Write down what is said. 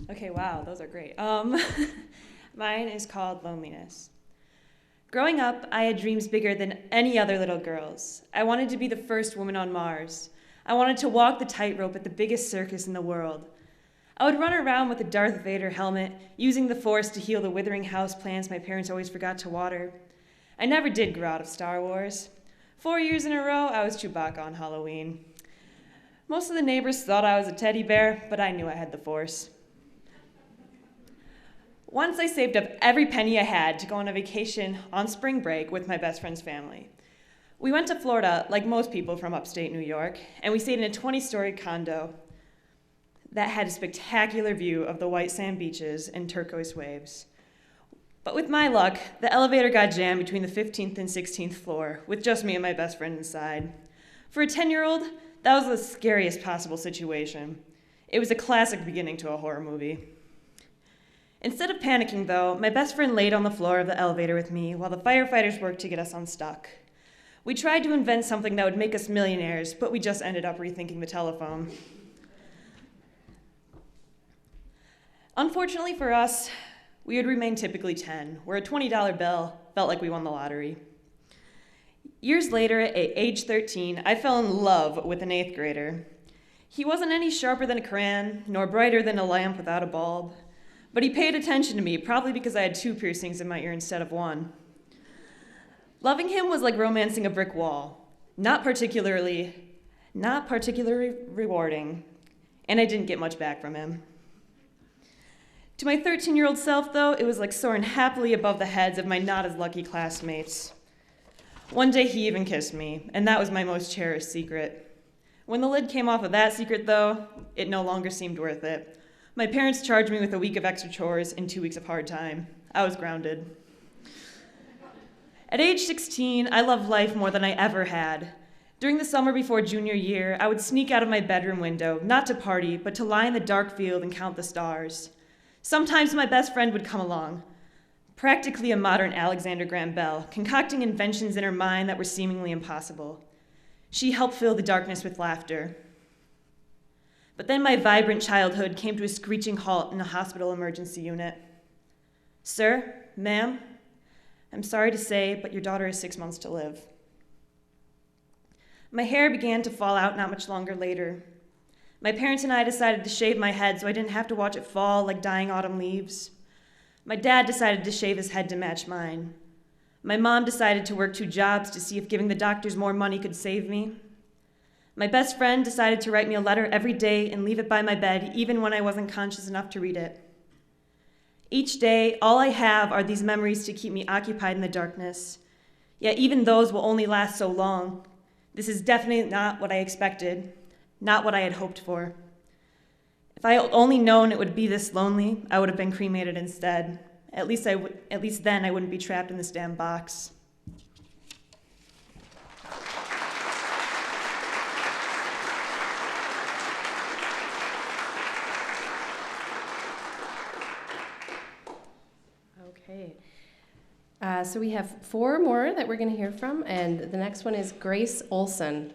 Okay, wow, those are great. Mine is called Loneliness. Growing up, I had dreams bigger than any other little girl's. I wanted to be the first woman on Mars. I wanted to walk the tightrope at the biggest circus in the world. I would run around with a Darth Vader helmet, using the Force to heal the withering houseplants my parents always forgot to water. I never did grow out of Star Wars. 4 years in a row, I was Chewbacca on Halloween. Most of the neighbors thought I was a teddy bear, but I knew I had the Force. Once I saved up every penny I had to go on a vacation on spring break with my best friend's family. We went to Florida, like most people from upstate New York, and we stayed in a 20-story condo that had a spectacular view of the white sand beaches and turquoise waves. But with my luck, the elevator got jammed between the 15th and 16th floor, with just me and my best friend inside. For a 10-year-old, that was the scariest possible situation. It was a classic beginning to a horror movie. Instead of panicking, though, my best friend laid on the floor of the elevator with me while the firefighters worked to get us unstuck. We tried to invent something that would make us millionaires, but we just ended up rethinking the telephone. Unfortunately for us, we would remain typically 10, where a $20 bill felt like we won the lottery. Years later, at age 13, I fell in love with an 8th grader. He wasn't any sharper than a crayon, nor brighter than a lamp without a bulb. But he paid attention to me, probably because I had 2 piercings in my ear instead of 1. Loving him was like romancing a brick wall. Not particularly rewarding, and I didn't get much back from him. To my 13-year-old self, though, it was like soaring happily above the heads of my not-as-lucky classmates. One day he even kissed me, and that was my most cherished secret. When the lid came off of that secret, though, it no longer seemed worth it. My parents charged me with a week of extra chores and 2 weeks of hard time. I was grounded. At age 16, I loved life more than I ever had. During the summer before junior year, I would sneak out of my bedroom window, not to party, but to lie in the dark field and count the stars. Sometimes my best friend would come along, practically a modern Alexander Graham Bell, concocting inventions in her mind that were seemingly impossible. She helped fill the darkness with laughter. But then my vibrant childhood came to a screeching halt in a hospital emergency unit. Sir, ma'am, I'm sorry to say, but your daughter has 6 months to live. My hair began to fall out not much longer later. My parents and I decided to shave my head so I didn't have to watch it fall like dying autumn leaves. My dad decided to shave his head to match mine. My mom decided to work 2 jobs to see if giving the doctors more money could save me. My best friend decided to write me a letter every day and leave it by my bed, even when I wasn't conscious enough to read it. Each day, all I have are these memories to keep me occupied in the darkness. Yet even those will only last so long. This is definitely not what I expected, not what I had hoped for. If I had only known it would be this lonely, I would have been cremated instead. At least then I wouldn't be trapped in this damn box. Okay. So we have 4 more that we're going to hear from, and the next one is Grace Olson.